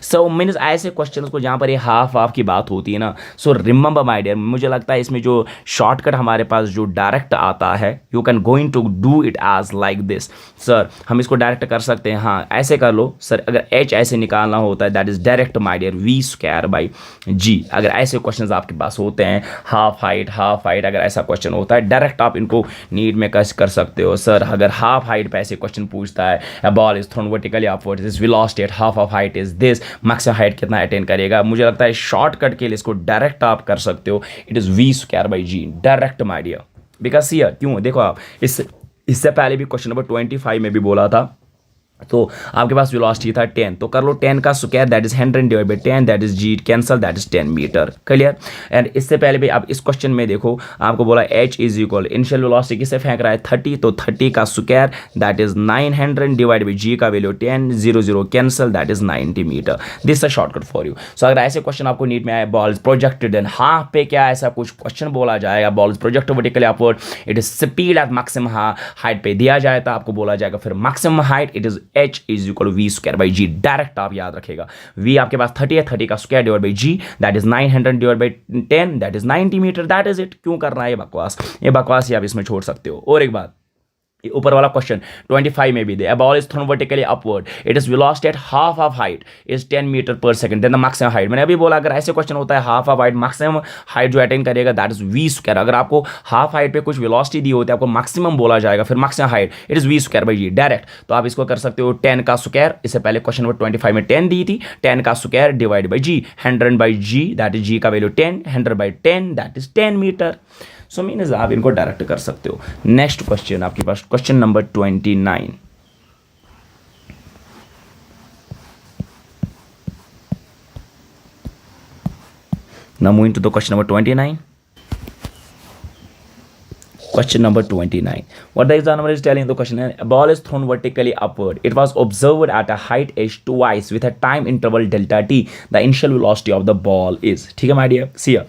So means ऐसे question को जहाँ पर ये half की बात होती है ना, सो रिमेंबर माय डियर, मुझे लगता है इसमें जो शॉर्टकट हमारे पास जो डायरेक्ट आता है, you can going to do it as like this, sir हम इसको डायरेक्ट कर सकते हैं, हाँ ऐसे कर लो सर, अगर h ऐसे निकालना होता है that is direct my dear v square by g, अगर ऐसे क्वेश्चन आपके पास होते हैं हाफ हाइट अगर ऐसा क्वेश्चन होता है डायरेक्ट आप इनको नीट में कस कर सकते हो, सर अगर हाफ हाइट पे ऐसे क्वेश्चन पूछता है, अ ball is thrown vertically upwards, this velocity at half of height is this, maximum height कितना अटेन करेगा, मुझे लगता है शॉर्टकट के लिए इसको डायरेक्ट आप कर सकते हो, it is v square by g, direct my dear, because here क्यों देखो आप इससे पहले भी क्वेश्चन नंबर 25 में भी बोला था तो आपके पास वेलोसिटी था 10, तो कर लो 10 का square that is 100 divide by 10 that is g cancel that is 10 metre. Clear. And इससे पहले भी आप इस क्वेश्चन में देखो आपको बोला h is equal initial velocity किसे फेंक रहा है 30, तो 30 का square that is 900 divide by g का value 10, 0 0 cancel that is 90 metre. This a shortcut for you. So अगर ऐसे क्वेश्चन आपको नीट में आए ball is projected and half पे क्या ऐसा कुछ क्वेश्चन बोला जाएगा, ball is projected vertically upward, it is speed at maximum height पे दिया जाए तो आपको बोला जाएगा फिर maximum height it is h is equal v square by g. Direct आप याद रखेगा वी आपके पास 30 है, 30 का square divide by g that is 900 divide by 10 that is 90 metre. That is it. क्यों करना है ये बकवास, ये बकवास ही आप इसमें छोड़ सकते हो। और एक बात ऊपर वाला क्वेश्चन 25 में भी दे, a ball is thrown vertically upward, it is velocity at half of height is 10 metre per second, then the maximum height. मैंने अभी बोला अगर ऐसे क्वेश्चन होता है half of height, maximum height जो अटेन करेगा दैट इज वी स्क्वायर। अगर आपको हाफ हाइट पे कुछ वेलोसिटी दी होती है आपको मैक्सिमम बोला जाएगा फिर maximum height it is v square by g direct. तो आप इसको कर सकते हो 10 का स्क्वायर, इससे पहले क्वेश्चन नंबर 25 में 10 दी थी, 10 का square divide by g, 100 by g that is g का value 10, 100 by 10 that is 10 metre. So means आप इनको डायरेक्ट कर सकते हो। नेक्स्ट क्वेश्चन आपके पास question number 29। Now moving to the question number 29. Question number 29. What the examiner is telling the question, a ball is thrown vertically upward. It was observed at a height h twice with a time interval delta t. The initial velocity of the ball is, ठीक है my dear, see here.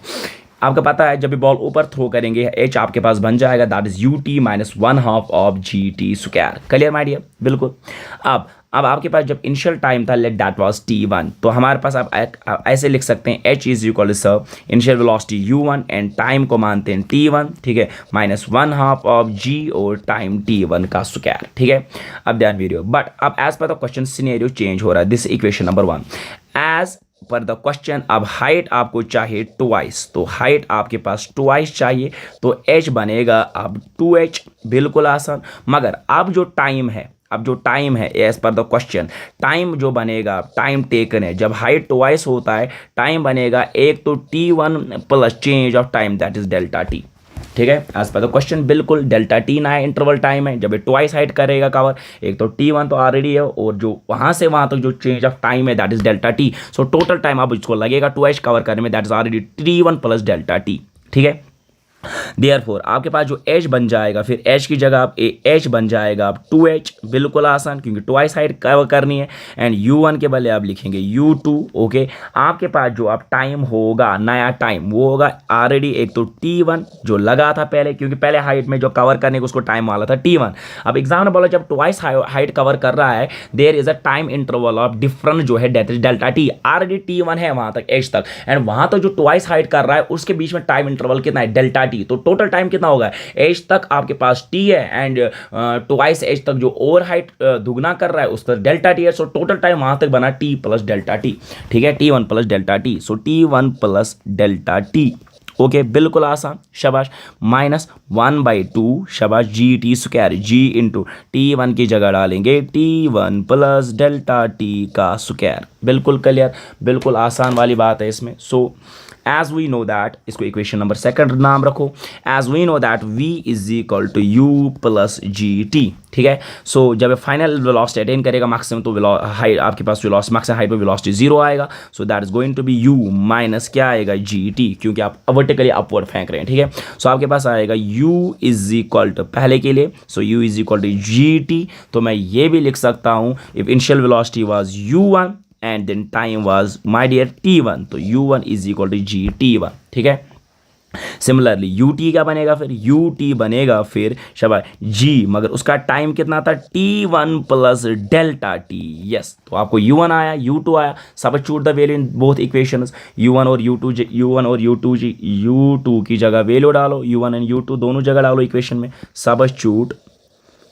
आपका पता है जब भी ball ऊपर throw करेंगे H आपके पास बन जाएगा that is u t minus 1/2 of G T square. Clear my dear, बिल्कुल। अब आपके पास जब इनिशियल टाइम था लेट दैट वाज t1, तो हमारे पास आप ऐसे लिख सकते हैं h is equal to initial velocity u1 and time को मानते हैं t1, ठीक है, माइनस 1/2 ऑफ g और टाइम t1 का स्क्वायर, ठीक है। अब ध्यान वीडियो, बट अब एज पर द क्वेश्चन सिनेरियो चेंज हो रहा है। दिस इक्वेशन नंबर 1 एज पर द क्वेश्चन। अब हाइट आपको चाहिए ट्वाइस, तो हाइट आपके पास ट्वाइस चाहिए तो h बनेगा अब 2h, बिल्कुल आसान। मगर अब जो टाइम है as per the question time जो बनेगा, टाइम टेकन है जब हाइट ट्वाइस होता है टाइम बनेगा एक तो t1 plus change of time that is delta t, ठीक है। एज पर द क्वेश्चन बिल्कुल डेल्टा टी ना है, इंटरवल टाइम है, जब ये ट्वाइस हाइट करेगा कवर, एक तो t1 तो ऑलरेडी है और जो वहां से वहां तक जो चेंज ऑफ टाइम है that is delta t. So total time अब इसको लगेगा ट्वाइस कवर करने में that is already t1 plus delta T, ठीक है। देयरफॉर आपके पास जो h बन जाएगा फिर h की जगह आप h बन जाएगा आप 2h, बिल्कुल आसान क्योंकि ट्वाइस हाइट कवर करनी है। एंड u1 के बदले आप लिखेंगे u2, ओके। आपके पास जो आप टाइम होगा नया टाइम वो होगा ऑलरेडी एक तो t1 जो लगा था पहले, क्योंकि पहले हाइट में जो कवर करने को उसको टाइम वाला था t1। अब एग्जाम में बोला जब ट्वाइस हाइट कवर कर रहा है there is a time interval of different जो है that is delta t. Already t1 है वहां तक h तक एंड वहां तक जो ट्वाइस हाइट कर रहा है उसके बीच में टाइम इंटरवल कितना है डेल्टा टी। तो टोटल टाइम कितना होगा एज तक आपके पास टी है एंड ट्वाइस एज तक जो ओवर हाइट दुगना कर रहा है उस पर डेल्टा टी है। सो टोटल टाइम वहां तक बना टी प्लस डेल्टा टी, ठीक है, t1 plus delta t. So t1 plus delta t, okay, बिल्कुल आसान, शाबाश। माइनस 1/2 शाबाश g T square, g into t1 की जगह डालेंगे t1 प्लस डेल्टा टी का स्क्वायर, बिल्कुल क्लियर, बिल्कुल आसान वाली बात है इसमें। So as we know that, इसको इक्वेशन नंबर 2 नाम रखो, as we know that v is equal to u plus g t, ठीक है। सो जब फाइनल वेलोसिटी अटेन करेगा मैक्सिमम तो हाइट आपके पास वेलोसिटी मैक्सिमम हाइट पे वेलोसिटी 0 आएगा। So that is going to be u minus क्या आएगा जी टी, क्योंकि आप वर्टिकली अपवर्ड फेंक रहे हैं, ठीक है। सो आपके पास आएगा u इज इक्वल टू पहले के लिए, so u is equal to g t. तो मैं ये भी लिख सकता हूँ if initial velocity was u1 and then time was my dear t1, तो u1 is equal to gt1, ठीक है। सिमिलरली ut क्या बनेगा फिर ut बनेगा फिर शाबाश g, मगर उसका टाइम कितना था t1 plus delta t, yes. तो आपको u1 आया u2 आया, substitute the value in both equations, u1 और u2 की जगह वैल्यू डालो, u1 एंड u2 दोनों जगह डालो इक्वेशन में, सबस्टिट्यूट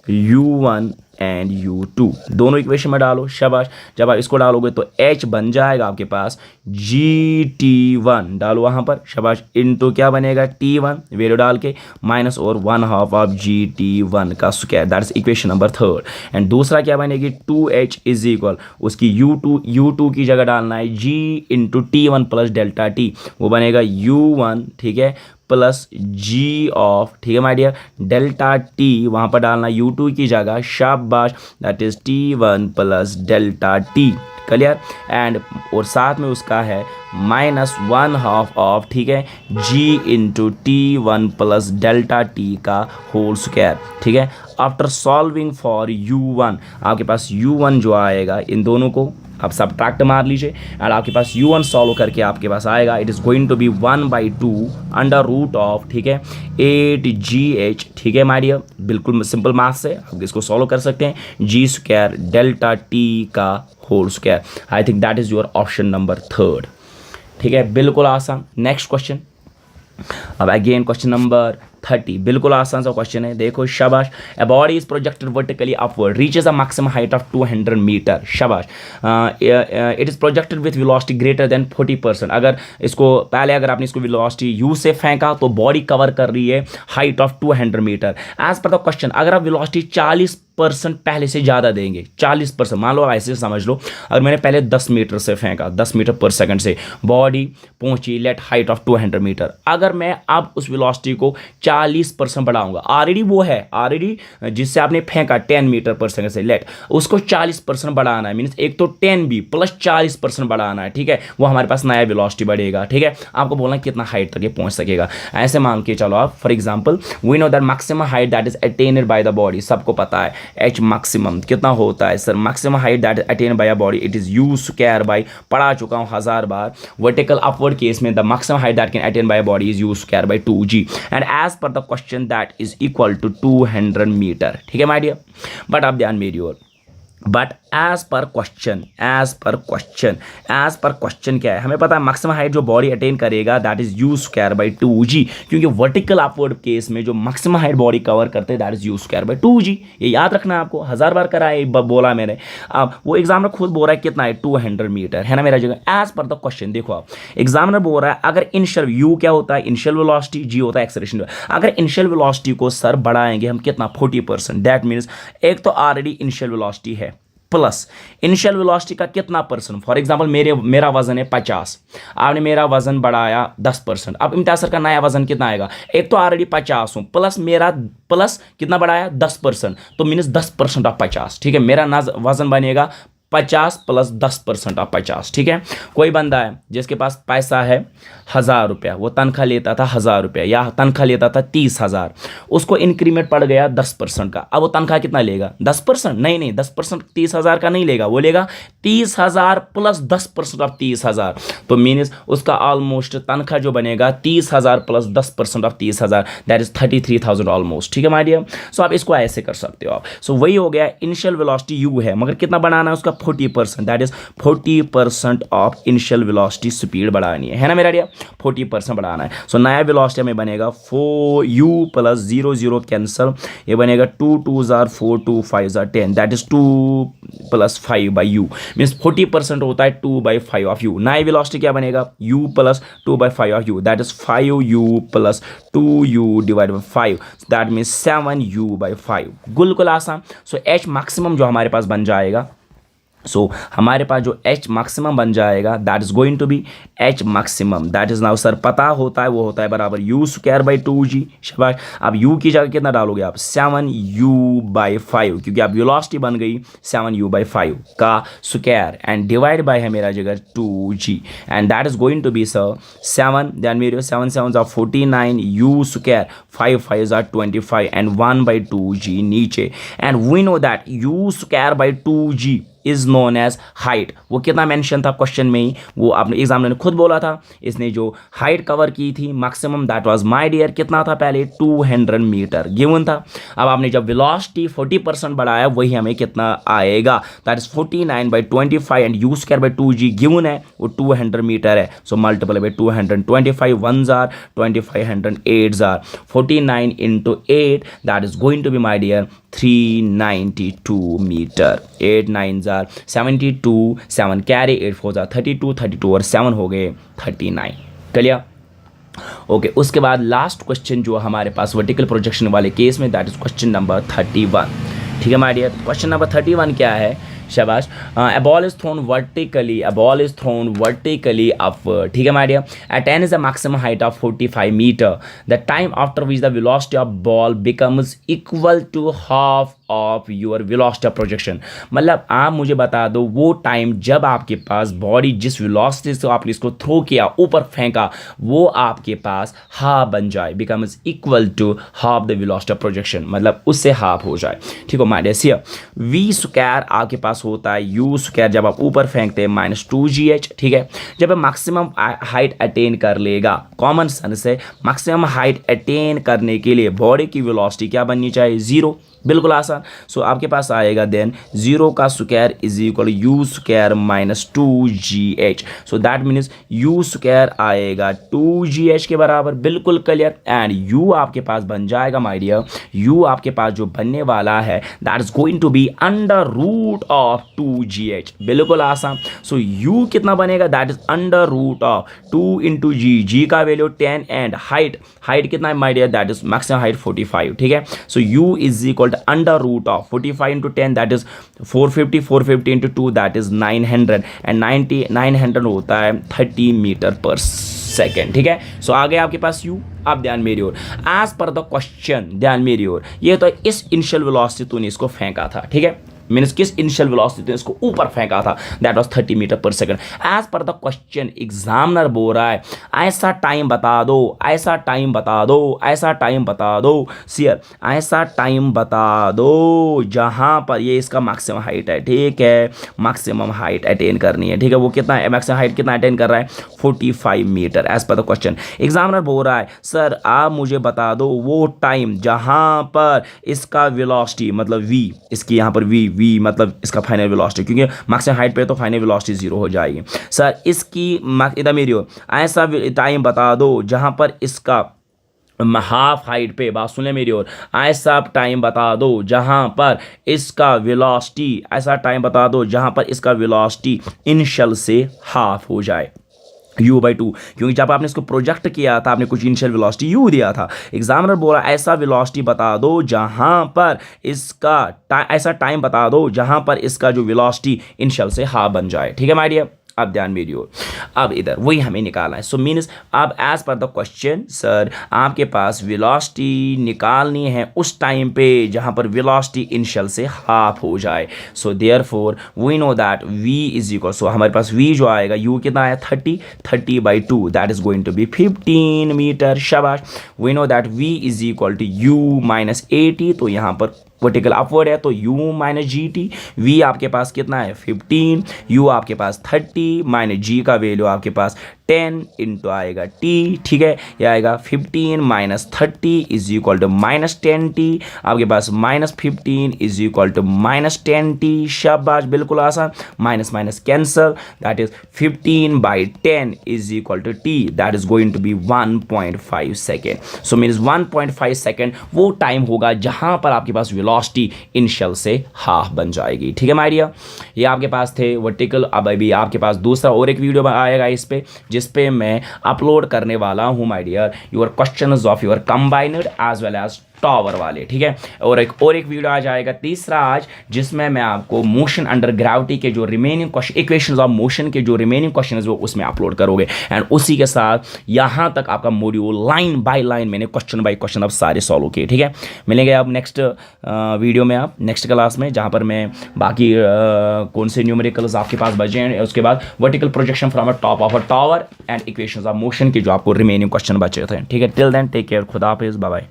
u1 एंड u2 दोनों इक्वेशन में डालो, शाबाश। जब आप इसको डालोगे तो h बन जाएगा आपके पास gt1, डालो वहाँ पर, शाबाश, इनटू क्या बनेगा t1 वैल्यू डाल के माइनस और 1/2 ऑफ gt1 का square, that is equation number 3। And दूसरा क्या बनेगी 2h इज इक्वल उसकी u2 की जगह डालना है g into t1 plus delta t, वो बनेगा u1, ठीक है, प्लस जी ऑफ, ठीक है माय डियर, डेल्टा टी वहाँ पर डालना u2 की जगह, शाबाश, that is t1 plus delta T, clear. And और साथ में उसका है -1/2 ऑफ, ठीक है, g into t1 plus delta t का होल स्क्वायर, ठीक है। आफ्टर सॉल्विंग फॉर u1, आपके पास u1 जो आएगा, इन दोनों को आप सब्ट्रैक्ट मार लीजिए एंड आपके पास u1 सॉल्व करके आपके पास आएगा, it is going to be 1/2 under root of, ठीक है, 8gh, ठीक है माय डियर, बिल्कुल सिंपल मैथ से आप इसको सॉल्व कर सकते हैं, g स्क्वायर डेल्टा टी का whole square. I think that is your option number 3, ठीक है, बिल्कुल आसान। नेक्स्ट क्वेश्चन, अब अगेन क्वेश्चन नंबर 30, बिल्कुल आसान सा क्वेश्चन है, देखो शाबाश। A body is projected vertically upward, reaches a maximum height of 200 metre, शाबाश। It is projected with velocity greater than 40%। अगर इसको पहले अगर आपने इसको वेलोसिटी यू से फेंका तो बॉडी कवर कर रही है हाइट ऑफ 200 मीटर। एज पर द क्वेश्चन, अगर आप वेलोसिटी 40% पहले से ज़्यादा देंगे, 40%, मान लो ऐसे समझ लो, अगर मैंने पहले 10 मीटर से फेंका, 10 मीटर पर सेकंड से, बॉडी पहुंची लेट हाइट ऑफ 200 मीटर, अगर मैं अब उस वेलोसिटी को 40% बढ़ाऊंगा, ऑलरेडी वो है, ऑलरेडी जिससे आपने फेंका 10 मीटर पर सेकंड से, लेट उसको 40% बढ़ाना है, मीन्स एक तो 10 भी प्लस 40% बढ़ाना है, ठीक है, वो हमारे पास नया वेलोसिटी बढ़ेगा, ठीक है। आपको बोलना कितना हाइट तक ये पहुंच सकेगा, ऐसे मान के चलो आप। For example we know that maximum height that is attained by the body, सबको पता है एच मैक्सिमम कितना होता है sir, maximum height that is attained by a body it is u square by, पढ़ा चुका हूं 1000 बार। वर्टिकल अपवर्ड केस में the maximum height that can attain by a body is u square by 2g and as पर the question that is equal to 200 metre, ठीक है my dear. But आप ध्यान मेरी ओर, बट एज पर क्वेश्चन क्या है, हमें पता है मैक्सिमम हाइट जो बॉडी अटेन करेगा that is u square by 2g, क्योंकि वर्टिकल अपवर्ड केस में जो मैक्सिमम हाइट बॉडी कवर करते हैं that is u square by 2g, ये याद रखना है आपको, 1000 बार करा है, बोला मैंने। अब वो एग्जामिनर खुद बोल रहा है कितना है 200 मीटर, है ना मेरा जगह। एज पर द क्वेश्चन देखो आप, एग्जामिनर बोल रहा है अगर इनिशियल यू क्या होता है, इनिशियल वेलोसिटी, जी होता है एक्सेलरेशन, अगर इनिशियल वेलोसिटी को सर बढ़ाएंगे हम कितना 40%, दैट मीन्स एक तो ऑलरेडी इनिशियल वेलोसिटी है प्लस इनिशियल वेलोसिटी का कितना परसेंट। फॉर एग्जांपल मेरा वजन है 50, आपने मेरा वजन बढ़ाया 10%, अब इम्तियाज सर का नया वजन कितना आएगा, एक तो ऑलरेडी 50 हूं प्लस मेरा प्लस कितना बढ़ाया 10%, तो मीन्स 10% ऑफ 50, ठीक है, मेरा वजन बनेगा 50 प्लस 10% ऑफ 50, ठीक है। कोई बंदा है जिसके पास पैसा है 1000 रुपया, वो तनख्वाह लेता था 1000 रुपया या तनख्वाह लेता था 30,000, उसको इंक्रीमेंट पड़ गया 10% का, अब वो तनख्वाह कितना लेगा 10%, नहीं 10% 30,000 का नहीं लेगा, वो लेगा 30,000 प्लस 10% ऑफ 30,000, तो मीन्स उसका ऑलमोस्ट तनख्वाह जो बनेगा 30,000 plus 10% of 30,000 that is 33,000 almost, ठीक है माय डियर। सो आप इसको ऐसे कर सकते हो आप। सो वही हो गया, इनिशियल वेलोसिटी यू है मगर कितना बढ़ाना है उसका 40%, that is 40% of initial velocity speed बढ़ानी है ना मेरा डियर, 40% बढ़ाना है। सो नया वेलोसिटी में बनेगा 4u प्लस 0 0 कैंसल, ये बनेगा 2 2 jar 4 2 5 jar 10, that is 2 plus 5 by you, means 40% होता है 2/5 ऑफ यू। नया वेलोसिटी क्या बनेगा u plus 2/5 of you, that is 5u plus 2u divide by 5, that means 7u/5, बिल्कुल आसान। सो h मैक्सिमम जो हमारे पास बन जाएगा, सो हमारे पास जो h मैक्सिमम बन जाएगा that is going to be h maximum, that is now sir पता होता है वो होता है बराबर यू स्क्वायर बाई 2g, शाबाश। अब u की जगह कितना डालोगे आप 7u/5, क्योंकि आप वेलोसिटी बन गई 7u/5 का स्क्वायर एंड डिवाइड बाय है मेरा जगह 2g and that is going to be sir 7, then मेरे 7 7 49 u स्क्वायर 5 5 25 एंड 1/2g नीचे, and we know that u square by 2g is known as height. वो कितना मेंशन था question में ही, वो आपने एग्जामिनर ने खुद बोला था, इसने जो हाइट कवर की थी maximum that was my dear कितना था पहले 200 मीटर गिवन था। अब आपने जब वेलोसिटी 40% बढ़ाया वही हमें कितना आएगा, that is 49/25 and u square by 2g given है वो 200 मीटर है, सो मल्टीपल बाई 225 1 जार 2500 8 जार 49 into 8 that is going to be my dear 392 metre, 8 9 जार 72, 7 कैरी 8 4 जार 32, 32 और 7 हो गए 39, क्लियर। ओके, उसके बाद लास्ट क्वेश्चन जो हमारे पास वर्टिकल प्रोजेक्शन वाले केस में दैट इज क्वेश्चन नंबर 31, ठीक है माय डियर। क्वेश्चन नंबर 31 क्या है शाबाश। A ball is thrown vertically, a ball is thrown vertically upward, ठीक है my dear. Attain is a maximum height of 45 meter. The time after which the velocity of ball becomes equal to half of your velocity of projection. मतलब आप मुझे बता दो वो time जब आपके पास बॉडी जिस वेलोसिटी से आपने इसको थ्रो किया, ऊपर फेंका, वो आपके पास हाफ बन जाए, becomes equal to half the velocity of projection, मतलब उससे हाफ हो जाए। ठीक है my dear, see v square आपके पास होता है यू स्क्वायर जब आप ऊपर फेंकते हैं -2gh। ठीक है, जब मैक्सिमम हाइट अटेन कर लेगा, कॉमन सेंस से मैक्सिमम हाइट अटेन करने के लिए बॉडी की वेलोसिटी क्या बननी चाहिए? 0। बिल्कुल आसान। सो आपके पास आएगा देन 0 का square is equal you square -2gh। So that means you square आएगा 2gh के बराबर, बिल्कुल क्लियर। एंड यू आपके पास बन जाएगा माय डियर, यू आपके पास जो बनने वाला है that is going to be under root of 2gh, बिल्कुल आसान। सो यू कितना बनेगा? That is under root of 2 into g का वैल्यू 10 एंड हाइट कितना है my dear? That is maximum height 45। ठीक है, so u is equal under root of 45 into 10 that is 450 into 2 that is 900 and 900 होता है 30 मीटर पर सेकेंड। ठीक है, सो आ गया आपके पास यू। अब ध्यान मेरी ओर, एज पर द क्वेश्चन, ध्यान मेरी ओर, ये तो इस इनिशियल वेलोसिटी तूने इसको फेंका था। ठीक है, मीन्स किस इनिशियल वेलोसिटी इसको ऊपर फेंका था, that was 30 metre per second. As पर द क्वेश्चन एग्जामिनर बोल रहा है ऐसा टाइम बता दो, ऐसा टाइम बता दो, ऐसा टाइम बता दो, सियर ऐसा टाइम बता दो जहां पर ये इसका मैक्सिमम हाइट है। ठीक है, मैक्सिमम हाइट अटेन करनी है। ठीक है, वो कितना है, मैक्सिमम हाइट कितना अटेन कर रहा है? 45 मीटर एज पर द क्वेश्चन। एग्जामिनर बोल रहा है सर आप मुझे बता दो वो टाइम जहां पर इसका वेलोसिटी, मतलब वी, इसकी यहाँ पर वी मतलब इसका फाइनल वेलोसिटी, क्योंकि मैक्सिमम हाइट पे तो फाइनल वेलोसिटी 0 हो जाएगी। सर इसकी इधर मेरी हो, ऐसा टाइम बता दो जहां पर इसका हाफ हाइट पे, बात सुने मेरी ओर, ऐसा टाइम बता दो जहां पर इसका वेलोसिटी, ऐसा टाइम बता दो जहां पर इसका वेलोसिटी इनिशियल से हाफ हो जाए u/2, क्योंकि जब आपने इसको प्रोजेक्ट किया था आपने कुछ इनिशियल वेलोसिटी u दिया था। एग्जामिनर बोला ऐसा वेलोसिटी बता दो जहां पर इसका ऐसा टाइम बता दो जहां पर इसका जो वेलोसिटी इनिशियल से हाफ बन जाए। ठीक है माय डियर, अब ध्यान मेरी ओर, अब इधर वही हमें निकालना है। सो मीन्स अब एज पर द क्वेश्चन सर आपके पास वेलोसिटी निकालनी है उस टाइम पे जहां पर वेलोसिटी इनिशियल से हाफ हो जाए। So therefore we know that v is equal, so हमारे पास v जो आएगा u कितना आया 30/2 that is going to be 15 metre. शाबाश। We know that v is equal to u -80, तो यहाँ पर वर्टिकल अपवर्ड है तो u माइनस GT। v आपके पास कितना है 15, u आपके पास 30 माइनस g का वैल्यू आपके पास 10 इंटू आएगा t। ठीक है, यह आएगा 15 minus 30 is equal to -10t, आपके पास -15 इज इक्वल टू -10t। शाबाश, बिल्कुल आसान, minus minus cancel, that is 15/10 is equal to t, that is going to be 1.5 second. So means 1.5 second वो टाइम होगा जहां पर आपके पास वेलोसिटी इनिशियल से हाफ बन जाएगी। ठीक है माय डियर, ये आपके पास थे वर्टिकल। अब अभी आपके पास दूसरा और एक वीडियो आएगा इस पे, जिस पे मैं अपलोड करने वाला हूं my dear your questions of your combined as well as tower वाले। ठीक है, और एक वीडियो आ जाएगा तीसरा आज, जिसमें मैं आपको मोशन अंडर ग्रेविटी के जो remaining question, equations of motion के जो रिमेनिंग क्वेश्चन है वो उसमें अपलोड करोगे। एंड उसी के साथ यहाँ तक आपका मॉड्यूल लाइन बाय लाइन मैंने क्वेश्चन बाय क्वेश्चन अब सारे सॉल्व किए। ठीक है, मिलेंगे अब नेक्स्ट वीडियो में, आप नेक्स्ट क्लास में, जहाँ पर मैं बाकी कौन से न्यूमेरिकल्स आपके पास बचे हैं, उसके बाद vertical projection from a top of a tower and equations of motion के जो आपको रिमेनिंग क्वेश्चन बचे थे। ठीक है, टिल देन टेक केयर, खुदा हाफिज़, बाय बाय।